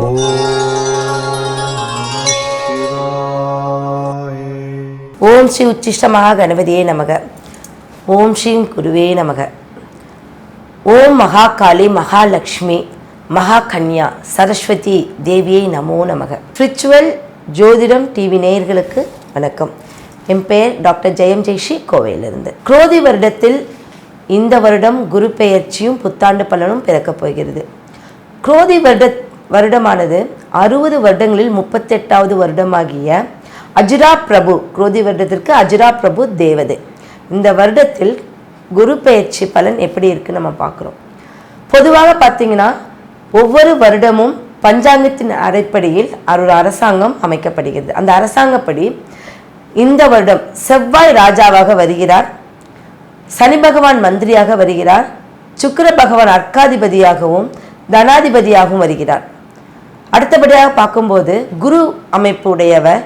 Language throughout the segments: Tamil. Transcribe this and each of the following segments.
ஓம் ஸ்ரீ உச்சிஷ்ட மகா கணபதியே நமக. ஓம் ஸ்ரீ குருவே நமக. ஓம் மகாகாளி மகாலட்சுமி மகாகன்யா சரஸ்வதி தேவியை நமோ நமக. ஸ்பிரிச்சுவல் ஜோதிடம் டிவி நேயர்களுக்கு வணக்கம். என் பெயர் டாக்டர் ஜெயம் ஜெய்ஸ்ரீ, கோவையிலிருந்து. குரோதி வருடத்தில் இந்த வருடம் குரு பெயர்ச்சியும் புத்தாண்டு பலனும் பிறக்கப் போகிறது. குரோதி வருடமானது 60 வருடங்களில் 38வது வருடமாகிய அஜிரா பிரபு, குரோதி வருடத்திற்கு அஜிரா பிரபு தேவதை. இந்த வருடத்தில் குரு பெயர்ச்சி பலன் எப்படி இருக்குன்னு நம்ம பார்க்குறோம். பொதுவாக பார்த்தீங்கன்னா ஒவ்வொரு வருடமும் பஞ்சாங்கத்தின் அடிப்படையில் ஒரு அரசாங்கம் அமைக்கப்படுகிறது. அந்த அரசாங்கப்படி இந்த வருடம் செவ்வாய் ராஜாவாக வருகிறார், சனி பகவான் மந்திரியாக வருகிறார், சுக்கிர பகவான் அர்க்காதிபதியாகவும் தனாதிபதியாகவும் வருகிறார். அடுத்தபடியாக பார்க்கும்போது குரு அமைப்பு உடையவர்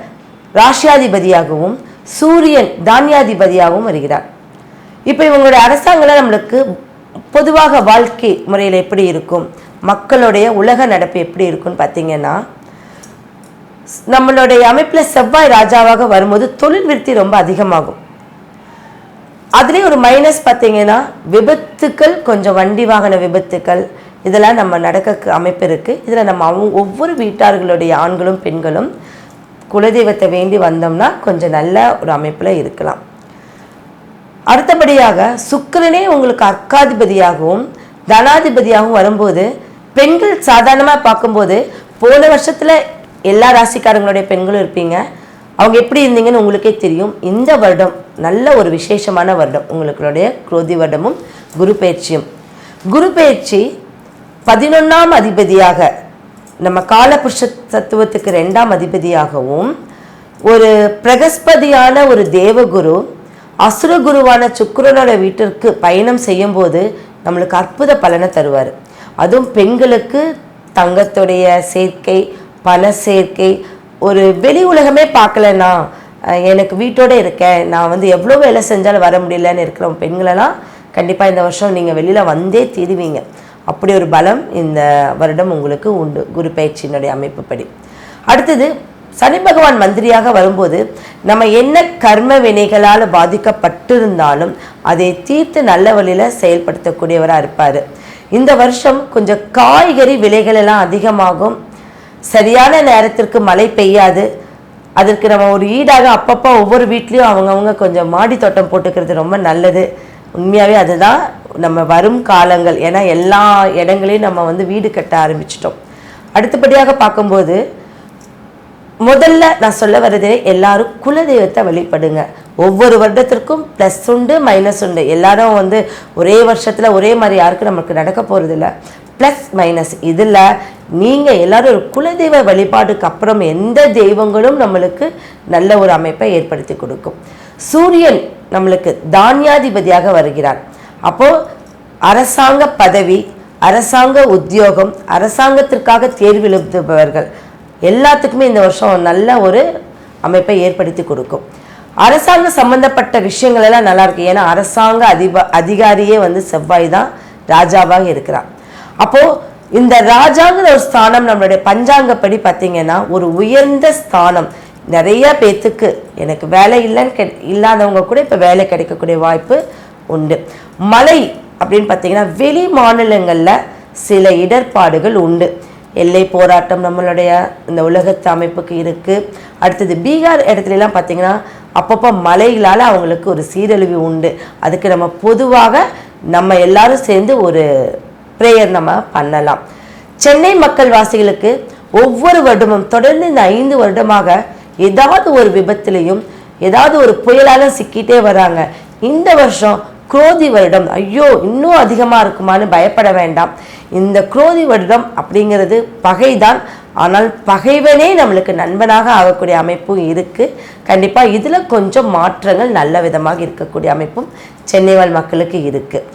ராசியாதிபதியாகவும் சூரியன் தானியாதிபதியாகவும் வருகிறார். இப்போ இவங்களுடைய அரசாங்கம் நம்மளுக்கு பொதுவாக வாழ்க்கை முறையில் எப்படி இருக்கும், மக்களுடைய உலக நடப்பு எப்படி இருக்குன்னு பார்த்தீங்கன்னா, நம்மளுடைய அமைப்பில் செவ்வாய் ராஜாவாக வரும்போது தொழில் விருத்தி ரொம்ப அதிகமாகும். அதுலேயும் ஒரு மைனஸ் பார்த்தீங்கன்னா விபத்துக்கள், கொஞ்சம் வண்டி வாகன விபத்துக்கள் இதெல்லாம் நம்ம நடக்க அமைப்பு இருக்குது. இதில் நம்ம ஒவ்வொரு வீட்டார்களுடைய ஆண்களும் பெண்களும் குலதெய்வத்தை வேண்டி வந்தோம்னா கொஞ்சம் நல்ல ஒரு அமைப்பில் இருக்கலாம். அடுத்தபடியாக சுக்கிரனே உங்களுக்கு அர்க்காதிபதியாகவும் தனாதிபதியாகவும் வரும்போது பெண்கள் சாதாரணமாக பார்க்கும்போது போன வருஷத்தில் எல்லா ராசிக்காரங்களுடைய பெண்களும் இருப்பீங்க. அவங்க எப்படி இருந்தீங்கன்னு உங்களுக்கே தெரியும். இந்த வருடம் நல்ல ஒரு விசேஷமான வருடம் உங்களுடைய குரோதி வருடமும் குரு பயிற்சியும். குரு பயிற்சி 11ஆம் அதிபதியாக நம்ம காலபுருஷ தத்துவத்துக்கு 2ஆம் அதிபதியாகவும் ஒரு பிரகஸ்பதியான ஒரு தேவகுரு அசுரகுருவான சுக்கிரனோட வீட்டிற்கு பயணம் செய்யும் போது நம்மளுக்கு அற்புத பலனை தருவார். அதுவும் பெண்களுக்கு தங்கத்துடைய சேர்க்கை, பல சேர்க்கை, ஒரு வெளி உலகமே பார்க்கலன்னா எனக்கு வீட்டோடு இருக்கேன், நான் எவ்வளோ வேலை செஞ்சாலும் வர முடியலன்னு இருக்கிற பெண்களெல்லாம் கண்டிப்பாக இந்த வருஷம் நீங்கள் வெளியில் வந்தே தீருவீங்க. அப்படி ஒரு பலம் இந்த வருடம் உங்களுக்கு உண்டு குரு பயிற்சியினுடைய அமைப்புப்படி. அடுத்தது சனி பகவான் மந்திரியாக வரும்போது நம்ம என்ன கர்ம வினைகளால் பாதிக்கப்பட்டிருந்தாலும் அதை தீர்த்து நல்ல வழியில் செயல்படுத்தக்கூடியவராக இருப்பார். இந்த வருஷம் கொஞ்சம் காய்கறி விலைகள் எல்லாம் அதிகமாகும். சரியான நேரத்திற்கு மழை பெய்யாது. அதற்கு நம்ம ஒரு ஈடாக அப்பப்போ ஒவ்வொரு வீட்லேயும் அவங்கவுங்க கொஞ்சம் மாடி தோட்டம் போட்டுக்கிறது ரொம்ப நல்லது. உண்மையாகவே அதுதான் நம்ம வரும் காலங்கள். ஏன்னா எல்லா இடங்களையும் நம்ம வீடு கட்ட ஆரம்பிச்சிட்டோம். அடுத்தபடியாக பார்க்கும்போது முதல்ல நான் சொல்ல வர்றது, எல்லாரும் குலதெய்வத்தை வழிபடுங்க. ஒவ்வொரு வருடத்திற்கும் ப்ளஸ் உண்டு மைனஸ் உண்டு. எல்லாரும் ஒரே வருஷத்தில் ஒரே மாதிரி யாருக்கும் நமக்கு நடக்க போகிறதில்ல. ப்ளஸ் மைனஸ் இதில் நீங்கள் எல்லோரும் ஒரு குலதெய்வ வழிபாடுக்கு அப்புறம் எந்த தெய்வங்களும் நம்மளுக்கு நல்ல ஒரு அமைப்பை ஏற்படுத்தி கொடுக்கும். சூரியன் நம்மளுக்கு தானியாதிபதியாக வருகிறார். அப்போது அரசாங்க பதவி, அரசாங்க உத்தியோகம், அரசாங்கத்திற்காக தேர்வு எழுதுபவர்கள் எல்லாத்துக்குமே இந்த வருஷம் நல்ல ஒரு அமைப்பை ஏற்படுத்தி கொடுக்கும். அரசாங்க சம்பந்தப்பட்ட விஷயங்கள் எல்லாம் நல்லா இருக்கு. ஏன்னா அரசாங்க அதிகாரியே செவ்வாய் தான் ராஜாவாக இருக்கிறார். அப்போது இந்த ராஜாங்கிற ஒரு ஸ்தானம் நம்மளுடைய பஞ்சாங்கப்படி பார்த்தீங்கன்னா ஒரு உயர்ந்த ஸ்தானம். நிறைய பேத்துக்கு எனக்கு வேலை இல்லைன்னு இல்லாதவங்க கூட இப்போ வேலை கிடைக்கக்கூடிய வாய்ப்பு உண்டு. மழை அப்படின்னு பார்த்தீங்கன்னா வெளி மாநிலங்களில் சில இடர்பாடுகள் உண்டு. எல்லை போராட்டம் நம்மளுடைய இந்த உலகத்து அமைப்புக்கு இருக்குது. அடுத்தது பீகார் இடத்துலலாம் பார்த்திங்கன்னா அப்பப்போ மழைகளால் அவங்களுக்கு ஒரு சீரழிவு உண்டு. அதுக்கு நம்ம பொதுவாக நம்ம எல்லாரும் சேர்ந்து ஒரு ப்ரேயர் நம்ம பண்ணலாம். சென்னை மக்கள் வாசிகளுக்கு ஒவ்வொரு வருடமும் தொடர்ந்து இந்த 5 வருடமாக ஏதாவது ஒரு விபத்துலையும் ஏதாவது ஒரு புயலாலும் சிக்கிட்டே வராங்க. இந்த வருஷம் குரோதி வருடம் ஐயோ இன்னும் அதிகமாக இருக்குமான்னு பயப்பட வேண்டாம். இந்த குரோதி வருடம் அப்படிங்கிறது பகைதான். ஆனால் பகைவனே நம்மளுக்கு நண்பனாக ஆகக்கூடிய அமைப்பும் இருக்குது. கண்டிப்பாக இதில் கொஞ்சம் மாற்றங்கள் நல்ல விதமாக இருக்கக்கூடிய அமைப்பும் சென்னை வாழ் மக்களுக்கு இருக்குது.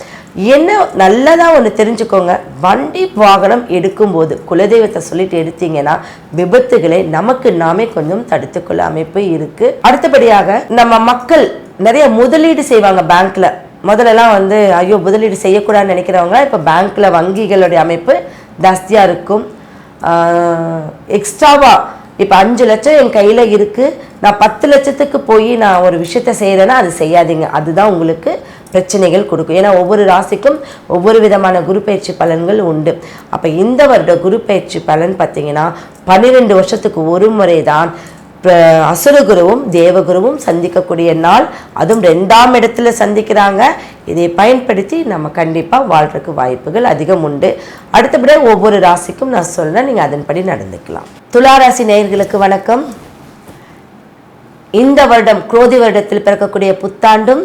என்ன நல்லதாக ஒன்று தெரிஞ்சுக்கோங்க, வண்டி வாகனம் எடுக்கும்போது குலதெய்வத்தை சொல்லிட்டு எடுத்தீங்கன்னா விபத்துகளை நமக்கு நாமே கொஞ்சம் தடுத்துக்கொள்ள அமைப்பு இருக்குது. அடுத்தபடியாக நம்ம மக்கள் நிறைய முதலீடு செய்வாங்க பேங்க்ல. முதல்லலாம் ஐயோ முதலீடு செய்யக்கூடாதுன்னு நினைக்கிறவங்க இப்போ பேங்க்ல வங்கிகளுடைய அமைப்பு ஜாஸ்தியாக இருக்கும். எக்ஸ்ட்ராவா இப்போ 5 லட்சம் என் கையில் இருக்குது, நான் 10 லட்சத்துக்கு போய் நான் ஒரு விஷயத்த செய்கிறேன்னா அது செய்யாதீங்க. அதுதான் உங்களுக்கு பிரச்சனைகள் கொடுக்கும். ஏன்னா ஒவ்வொரு ராசிக்கும் ஒவ்வொரு விதமான குரு பயிற்சி பலன்கள் உண்டு. அப்போ இந்த வருட குரு பயிற்சி பலன் பார்த்தீங்கன்னா 12 வருஷத்துக்கு ஒரு முறை தான் அசுரகுருவும் தேவகுருவும் சந்திக்கக்கூடிய நாள். அதுவும் 2ஆம் இடத்துல சந்திக்கிறாங்க. இதை பயன்படுத்தி நம்ம கண்டிப்பாக வாழ்றதுக்கு வாய்ப்புகள் அதிகம் உண்டு. அடுத்தபடியாக ஒவ்வொரு ராசிக்கும் நான் சொல்கிறேன், நீங்கள் அதன்படி நடந்துக்கலாம். துளாராசி நேயர்களுக்கு வணக்கம். இந்த வருடம் குரோதி வருடத்தில் பிறக்கக்கூடிய புத்தாண்டும்,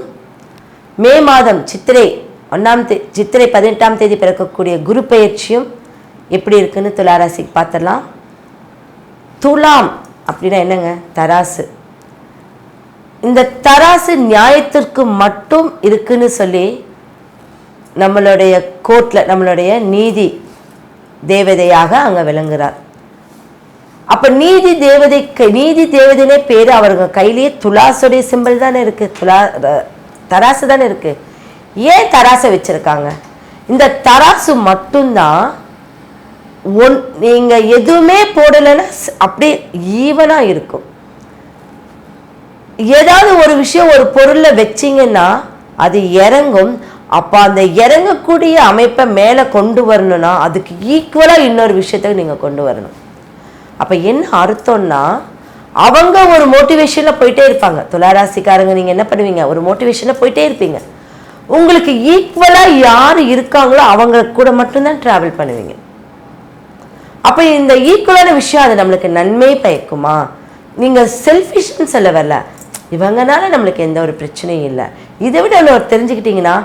மே மாதம் சித்திரை 18ஆம் தேதி பிறக்கக்கூடிய குரு பயிற்சியும் எப்படி இருக்குன்னு துளாராசிக்கு பார்த்துடலாம். துலாம் அப்படின்னா என்னங்க? தராசு. இந்த தராசு நியாயத்திற்கு மட்டும் இருக்குன்னு சொல்லி நம்மளுடைய கோர்ட்டில் நம்மளுடைய நீதி தேவதையாக அங்கே விளங்குறார். அப்போ நீதி தேவதைனே பேர். அவருங்க கையிலேயே துலாசுடைய சிம்பிள் தானே இருக்கு, தராசு தானே இருக்கு. ஏன் தராசை வச்சிருக்காங்க? இந்த தராசு மட்டும்தான் நீங்க எதுவுமே போடலைன்னா அப்படியே ஈவனா இருக்கும். ஏதாவது ஒரு விஷயம் ஒரு பொருளை வச்சிங்கன்னா அது இறங்கும். அப்போ அந்த இறங்கக்கூடிய அமைப்பை மேலே கொண்டு வரணும்னா அதுக்கு ஈக்குவலாக இன்னொரு விஷயத்த நீங்கள் கொண்டு வரணும். அப்போ என்ன அர்த்தம்னா, அவங்க ஒரு மோட்டிவேஷனில் போயிட்டே இருப்பாங்க. துளாராசிக்காரங்க நீங்கள் என்ன பண்ணுவீங்க? ஒரு மோட்டிவேஷனில் போயிட்டே இருப்பீங்க. உங்களுக்கு ஈக்குவலாக யார் இருக்காங்களோ அவங்க கூட மட்டும்தான் ட்ராவல் பண்ணுவீங்க. அப்போ இந்த ஈக்குவலான விஷயம் அது நம்மளுக்கு நன்மை பயக்குமா? நீங்கள் செல்ஃபிஷ்னு சொல்ல வரல, இவங்கனால நம்மளுக்கு எந்த ஒரு பிரச்சனையும் இல்லை. இதை விட ஒரு தெரிஞ்சுக்கிட்டீங்கன்னா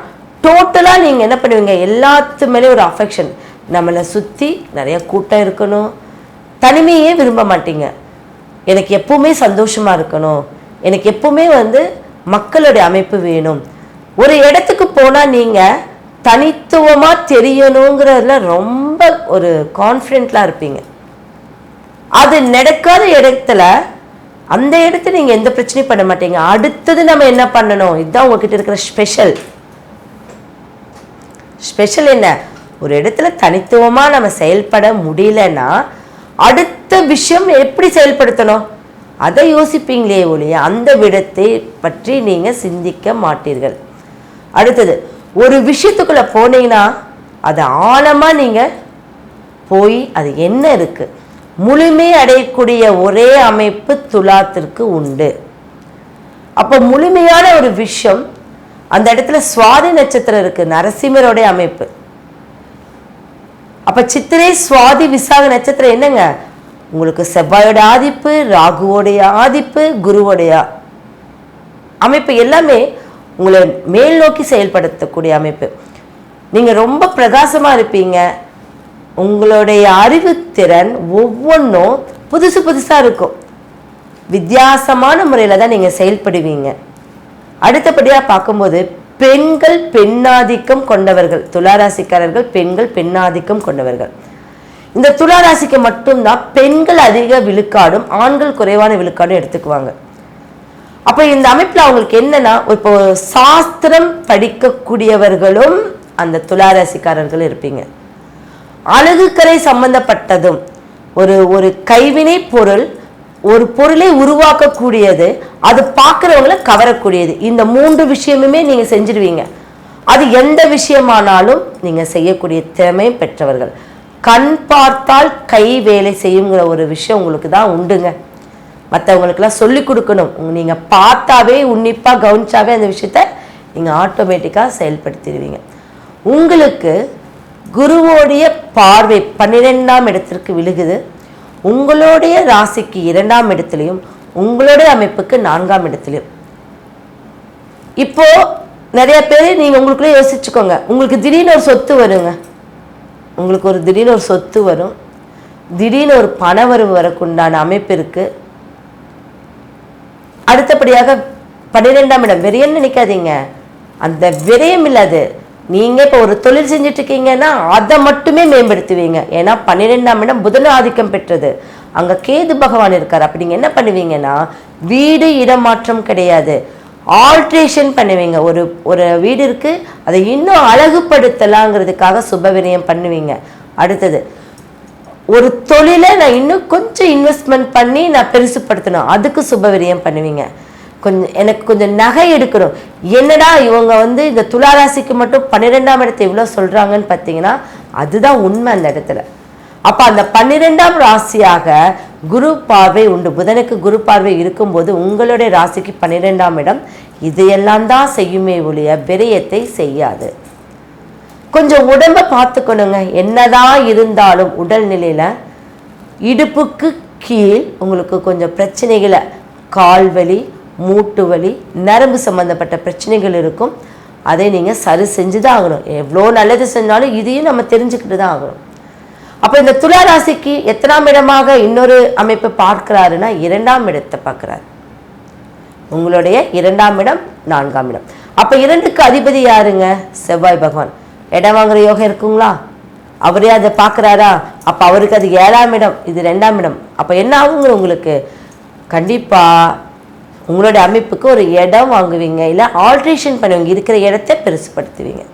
டோட்டலாக நீங்கள் என்ன பண்ணுவீங்க? எல்லாத்து மேலே ஒரு அஃபெக்ஷன். நம்மளை சுற்றி நிறைய கூட்டம் இருக்கணும், தனிமையே விரும்ப மாட்டீங்க. எனக்கு எப்பவுமே சந்தோஷமாக இருக்கணும், எனக்கு எப்பவுமே மக்களுடைய அமைப்பு வேணும். ஒரு இடத்துக்கு போனால் நீங்கள் தனித்துவமாக தெரியணுங்கிறதுல ரொம்ப ஒரு கான்ஃபிடென்ட்லாம் இருப்பீங்க. அது நடக்காத இடத்துல அந்த இடத்துல நீங்கள் எந்த பிரச்சனையும் பண்ண மாட்டீங்க. அடுத்தது நம்ம என்ன பண்ணணும், இதுதான் உங்ககிட்ட இருக்கிற ஸ்பெஷல் என்ன? ஒரு இடத்துல தனித்துவமாக நம்ம செயல்பட முடியலன்னா அடுத்த விஷயம் எப்படி செயல்படுத்தணும் அதை யோசிப்பீங்களே ஒழிய அந்த விடத்தை பற்றி நீங்கள் சிந்திக்க மாட்டீர்கள். அடுத்தது, ஒரு விஷயத்துக்குள்ளே போனீங்கன்னா அது ஆழமாக நீங்கள் போய் அது என்ன இருக்குது முழுமை அடையக்கூடிய ஒரே அமைப்பு துலாத்திற்கு உண்டு. அப்போ முழுமையான ஒரு விஷயம் அந்த இடத்துல சுவாதி நட்சத்திரம் இருக்குது, நரசிம்மருடைய அமைப்பு. அப்போ சித்திரை சுவாதி விசாக நட்சத்திரம் என்னங்க? உங்களுக்கு செவ்வாயோட ஆதிப்பு, ராகுவோடைய ஆதிப்பு, குருவோடைய அமைப்பு எல்லாமே உங்களை மேல் நோக்கி செயல்படுத்தக்கூடிய அமைப்பு. நீங்கள் ரொம்ப பிரகாசமாக இருப்பீங்க. உங்களுடைய அறிவுத்திறன் ஒவ்வொன்றும் புதுசாக இருக்கும். வித்தியாசமான முறையில் தான் நீங்கள் செயல்படுவீங்க. அடுத்தபடியாக பார்க்கும்போது பெண்கள் பெண்ணாதிக்கம் கொண்டவர்கள், துளாராசிக்காரர்கள் பெண்கள் பெண்ணாதிக்கம் கொண்டவர்கள். இந்த துளாராசிக்கு மட்டும்தான் பெண்கள் அதிக விழுக்காடும் ஆண்கள் குறைவான விழுக்காடும் எடுத்துக்குவாங்க. அப்போ இந்த அமைப்பில் அவங்களுக்கு என்னன்னா, இப்போ சாஸ்திரம் படிக்கக்கூடியவர்களும் அந்த துளாராசிக்காரர்கள் இருப்பீங்க. அழகுக்கரை சம்பந்தப்பட்டதும் ஒரு கைவினை பொருள், ஒரு பொருளை உருவாக்கக்கூடியது, அது பார்க்குறவங்கள கவரக்கூடியது. இந்த 3 விஷயமுமே நீங்கள் செஞ்சிருவீங்க. அது எந்த விஷயமானாலும் நீங்கள் செய்யக்கூடிய திறமை பெற்றவர்கள். கண் பார்த்தால் கை வேலை செய்யுங்கிற ஒரு விஷயம் உங்களுக்கு தான் உண்டுங்க. மற்றவங்களுக்கெல்லாம் சொல்லிக் கொடுக்கணும். நீங்கள் பார்த்தாவே உன்னிப்பாக கவனிச்சாவே அந்த விஷயத்த நீங்கள் ஆட்டோமேட்டிக்காக செயல்படுத்திடுவீங்க. உங்களுக்கு குருவோடைய பார்வை 12ஆம் இடத்திற்கு விழுகுது. உங்களுடைய ராசிக்கு 2ஆம் இடத்துலையும் உங்களுடைய அமைப்புக்கு 4ஆம் இடத்துலையும். இப்போ நிறைய பேர் நீங்கள் உங்களுக்குள்ளே யோசிச்சுக்கோங்க, உங்களுக்கு திடீர்னு ஒரு சொத்து வருங்க, உங்களுக்கு திடீர்னு ஒரு சொத்து வரும், திடீர்னு ஒரு பணவரவு வரக்குண்டான அமைப்பு இருக்கு. அடுத்தபடியாக 12ஆம் இடம் விரயம்னு நினைக்காதீங்க, அந்த விரயம் இல்லாது நீங்கள் இப்போ ஒரு தொழில் செஞ்சுட்டு இருக்கீங்கன்னா அதை மட்டுமே மேம்படுத்துவீங்க. ஏன்னா 12ஆம் இடம் புதன் ஆதிக்கம் பெற்றது, அங்கே கேது பகவான் இருக்கார். அப்படி நீங்கள் என்ன பண்ணுவீங்கன்னா, வீடு இடமாற்றம் கிடையாது, ஆல்ட்ரேஷன் பண்ணுவீங்க. ஒரு வீடு இருக்குது, அதை இன்னும் அழகுபடுத்தலாங்கிறதுக்காக சுப விரயம் பண்ணுவீங்க. அடுத்தது, ஒரு தொழிலை நான் இன்னும் கொஞ்சம் இன்வெஸ்ட்மெண்ட் பண்ணி நான் பெருசுப்படுத்தணும், அதுக்கு சுபவிரியம் பண்ணுவீங்க. எனக்கு கொஞ்சம் நகை எடுக்கணும், என்னடா இவங்க இந்த துளாராசிக்கு மட்டும் 12ஆம் இடத்தை இவ்வளோ சொல்கிறாங்கன்னு பார்த்தீங்கன்னா அதுதான் உண்மை அந்த இடத்துல. அப்போ அந்த 12ஆம் ராசியாக குரு பார்வை உண்டு. புதனுக்கு குரு பார்வை இருக்கும்போது உங்களுடைய ராசிக்கு 12ஆம் இடம் இதையெல்லாம் தான் செய்யுமே ஒழிய விரயத்தை செய்யாது. கொஞ்சம் உடம்பை பார்த்துக்கணுங்க. என்னதான் இருந்தாலும் உடல்நிலையில் இடுப்புக்கு கீழ் உங்களுக்கு கொஞ்சம் பிரச்சனைகளை, கால் வலி, மூட்டு வலி, நரம்பு சம்மந்தப்பட்ட பிரச்சனைகள் இருக்கும். அதை நீங்கள் சரி செஞ்சு தான் ஆகணும். எவ்வளோ நல்லது செஞ்சாலும் இதையும் நம்ம தெரிஞ்சுக்கிட்டு தான் ஆகணும். அப்போ இந்த துலா ராசிக்கு எத்தனாம் இடமாக இன்னொரு அமைப்பை பார்க்கிறாருன்னா 2ஆம் இடத்தை பார்க்குறாரு. உங்களுடைய 2ஆம் இடம் 4ஆம் இடம். அப்போ 2க்கு அதிபதி யாருங்க? செவ்வாய் பகவான். இடம் வாங்குற யோகம் இருக்குங்களா? அவரே அதை பார்க்குறாரா? அப்போ அவருக்கு அது 7ஆம் இடம், இது 2ஆம் இடம். அப்போ என்ன ஆகுங்க? உங்களுக்கு கண்டிப்பாக உங்களுடைய அமைப்புக்கு ஒரு இடம் வாங்குவீங்க, இல்லை ஆல்ட்ரேஷன் பண்ணுவீங்க, இருக்கிற இடத்தை பெருசுப்படுத்துவீங்க.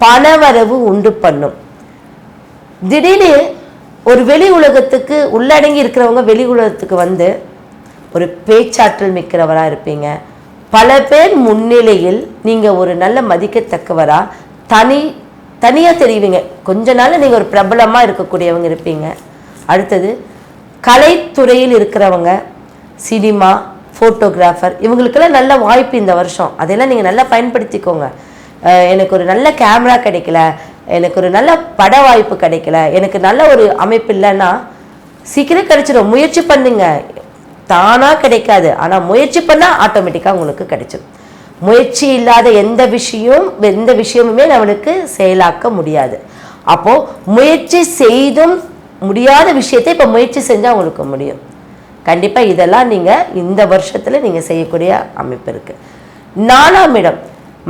பணவரவு உண்டு பண்ணும். திடீர்னு ஒரு வெளி உலகத்துக்கு உள்ளடங்கி இருக்கிறவங்க வெளி உலகத்துக்கு ஒரு பேச்சாற்றல் மிக்கிறவராக இருப்பீங்க. பல பேர் முன்னிலையில் நீங்கள் ஒரு நல்ல மதிக்கத்தக்கவராக தனியாக தெரிவிங்க. கொஞ்ச நாள் நீங்கள் ஒரு பிரபலமாக இருக்கக்கூடியவங்க இருப்பீங்க. அடுத்தது கலைத்துறையில் இருக்கிறவங்க, சினிமா, ஃபோட்டோகிராஃபர், இவங்களுக்கெல்லாம் நல்ல வாய்ப்பு இந்த வருஷம். அதெல்லாம் நீங்கள் நல்லா பயன்படுத்திக்கோங்க. எனக்கு ஒரு நல்ல கேமரா கிடைக்கல, எனக்கு ஒரு நல்ல பட வாய்ப்பு கிடைக்கல, எனக்கு நல்ல ஒரு அமைப்பு இல்லைன்னா சீக்கிரம் கிடைச்சிடும். முயற்சி பண்ணுங்க, தானாக கிடைக்காது. ஆனால் முயற்சி பண்ணால் ஆட்டோமேட்டிக்காக உங்களுக்கு கிடைச்சிடும். முயற்சி இல்லாத எந்த விஷயமுமே நம்மளுக்கு செயலாக்க முடியாது. அப்போது முயற்சி செய்தும் முடியாத விஷயத்தை இப்போ முயற்சி செஞ்சால் உங்களுக்கு முடியும். கண்டிப்பாக இதெல்லாம் நீங்கள் இந்த வருஷத்தில் நீங்கள் செய்யக்கூடிய அமைப்பு இருக்குது. 4ஆம் இடம்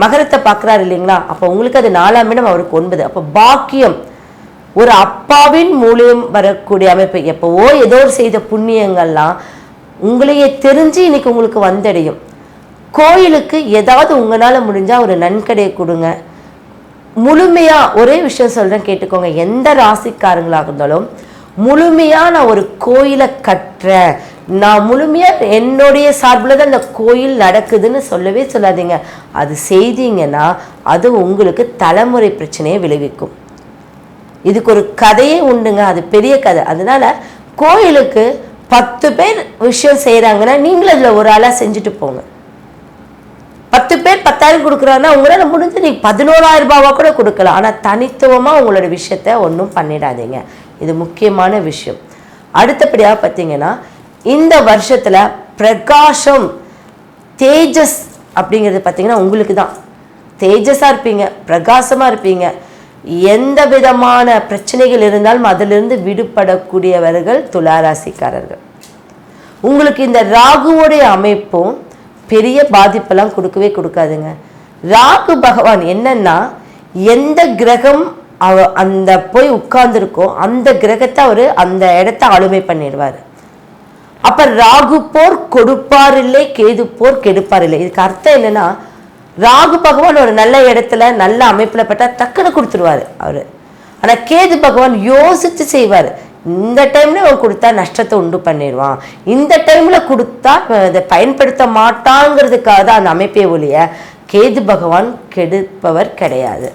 மகரத்தை பார்க்குறாரு இல்லைங்களா? அப்போ உங்களுக்கு அது 4ஆம் இடம், அவருக்கு 9. அப்போ பாக்கியம், ஒரு அப்பாவின் மூலியம் வரக்கூடிய அமைப்பு. எப்போவோ ஏதோ செய்த புண்ணியங்கள்லாம் உங்களையே தெரிஞ்சு இன்னைக்கு உங்களுக்கு வந்தடையும். கோயிலுக்கு ஏதாவது உங்களால் முடிஞ்சால் ஒரு நன்கடையை கொடுங்க. முழுமையாக ஒரே விஷயம் சொல்கிறேன், கேட்டுக்கோங்க. எந்த ராசிக்காரங்களாக இருந்தாலும் முழுமையாக நான் ஒரு கோயிலை கட்டுறேன், நான் முழுமையாக என்னுடைய சார்பில் தான் அந்த கோயில் நடக்குதுன்னு சொல்லவே சொல்லாதீங்க. அது செய்தீங்கன்னா அது உங்களுக்கு தலைமுறை பிரச்சனையை விளைவிக்கும். இதுக்கு ஒரு கதையே உண்டுங்க, அது பெரிய கதை. அதனால கோயிலுக்கு 10 பேர் விஷயம் செய்கிறாங்கன்னா நீங்களும் அதில் ஒரு ஆளாக செஞ்சுட்டு போங்க. 10 பேர் 10,000 கொடுக்குறாங்கன்னா உங்களால் முடிஞ்சு நீங்கள் 11,000 ரூபாவாக கூட கொடுக்கலாம். ஆனால் தனித்துவமாக உங்களோட விஷயத்த ஒன்றும் பண்ணிடாதீங்க. இது முக்கியமான விஷயம். அடுத்தபடியாக பார்த்தீங்கன்னா இந்த வருஷத்தில் பிரகாசம், தேஜஸ் அப்படிங்கிறது பார்த்தீங்கன்னா உங்களுக்கு தான். தேஜஸாக இருப்பீங்க, பிரகாசமாக இருப்பீங்க. எந்த விதமான பிரச்சனைகள் இருந்தாலும் அதிலிருந்து விடுபடக்கூடியவர்கள் துளாராசிக்காரர்கள். உங்களுக்கு இந்த ராகுவோடைய அமைப்பும் பெரிய பாதிப்பெல்லாம் கொடுக்கவே கொடுக்காதுங்க. ராகு பகவான் என்னன்னா, எந்த கிரகம் அந்த போய் உட்கார்ந்துருக்கோ அந்த கிரகத்தை அவர் அந்த இடத்த ஆளுமை பண்ணிடுவார். அப்ப ராகு போர் கொடுப்பார் இல்லை, கேது போர் கெடுப்பார் இல்லை. இதுக்கு அர்த்தம் என்னன்னா, ராகு பகவான் ஒரு நல்ல இடத்துல நல்ல அமைப்புல பட்டா டக்குன்னு கொடுத்துருவாரு அவரு. ஆனா கேது பகவான் யோசிச்சு செய்வார். இந்த டைம்ல அவன் கொடுத்தா நஷ்டத்தை உண்டு பண்ணிடுவான், இந்த டைம்ல கொடுத்தா அதை பயன்படுத்த மாட்டாங்கிறதுக்காக தான் அந்த அமைப்பே ஒழிய கேது பகவான் கெடுப்பவர் கிடையாது.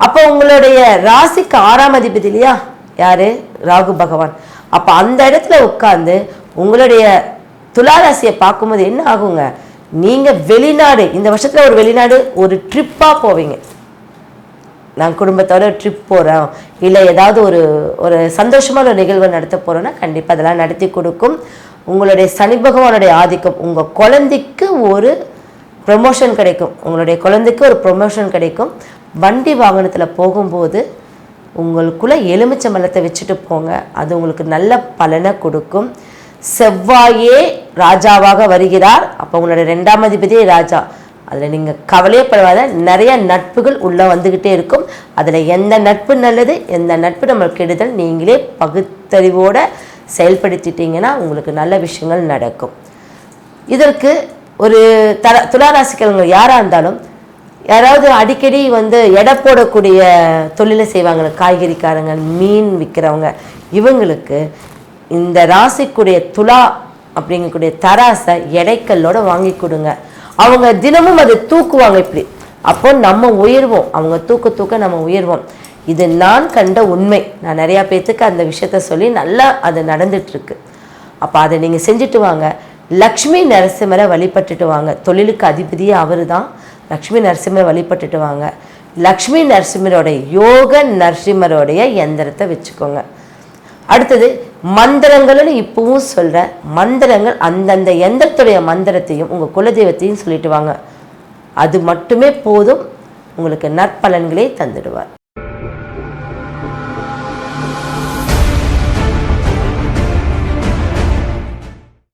அப்போ உங்களுடைய ராசிக்கு 6ஆம் அதிபதி இல்லையா, யாரு? ராகு பகவான். அப்போ அந்த இடத்துல உட்கார்ந்து உங்களுடைய துளாராசியை பார்க்கும்போது என்ன ஆகுங்க, நீங்கள் வெளிநாடு, இந்த வருஷத்தில் ஒரு வெளிநாடு ஒரு ட்ரிப்பாக போவீங்க. நான் குடும்பத்தோட ட்ரிப் போகிறோம், இல்லை ஏதாவது ஒரு சந்தோஷமான ஒரு நிகழ்வை நடத்த போகிறோன்னா கண்டிப்பாக அதெல்லாம் நடத்தி கொடுக்கும். உங்களுடைய சனி பகவானுடைய ஆதிக்கம், உங்கள் குழந்தைக்கு ஒரு ப்ரமோஷன் கிடைக்கும், உங்களுடைய குழந்தைக்கு ஒரு ப்ரொமோஷன் கிடைக்கும். வண்டி வாகனத்தில் போகும்போது உங்களுக்குள்ளே எலுமிச்சம்பழத்தை வச்சுட்டு போங்க, அது உங்களுக்கு நல்ல பலனை கொடுக்கும். செவ்வாயே ராஜாவாக வருகிறார். அப்போ உங்களுடைய 2ஆம் அதிபதியே ராஜா. அதில் நீங்கள் கவலையே படாத, நிறைய நட்புகள் உள்ளே வந்துக்கிட்டே இருக்கும். அதில் எந்த நட்பு நல்லது, எந்த நட்பு நம்மளுக்கு கெடுதல், நீங்களே பகுத்தறிவோடு செயல்படுத்திட்டீங்கன்னா உங்களுக்கு நல்ல விஷயங்கள் நடக்கும். இதற்கு ஒரு துளாராசிக்காரங்க யாராக இருந்தாலும் யாராவது அடிக்கடி எடை போடக்கூடிய தொழிலை செய்வாங்க, காய்கறிக்காரங்க, மீன் விற்கிறவங்க, இவங்களுக்கு இந்த ராசிக்குடைய துலா அப்படிங்கக்கூடிய தராசை எடைக்கல்லோட வாங்கி கொடுங்க. அவங்க தினமும் அதை தூக்குவாங்க இப்படி. அப்போ நம்ம உயர்வோம், அவங்க தூக்க நம்ம உயர்வோம். இது நான் கண்ட உண்மை. நான் நிறையா பேர்த்துக்கு அந்த விஷயத்த சொல்லி நல்லா அது நடந்துட்டுருக்கு. அப்போ அதை நீங்கள் செஞ்சுட்டு வாங்க. லக்ஷ்மி நரசிம்மரை வழிபட்டுட்டு வாங்க. தொழிலுக்கு அதிபதியே அவர் தான். லக்ஷ்மி நரசிம்மரை வழிபட்டுட்டு வாங்க. லக்ஷ்மி நரசிம்மரோடைய யோக நரசிம்மரோடைய எந்திரத்தை வச்சுக்கோங்க. அடுத்தது மந்திரங்கள்னு இப்பவும் சொல்கிறேன். மந்திரங்கள் அந்தந்த எந்திரத்துடைய மந்திரத்தையும் உங்கள் குலதெய்வத்தையும் சொல்லிட்டு வாங்க. அது மட்டுமே போதும், உங்களுக்கு நற்பலன்களே தந்துடுவார்.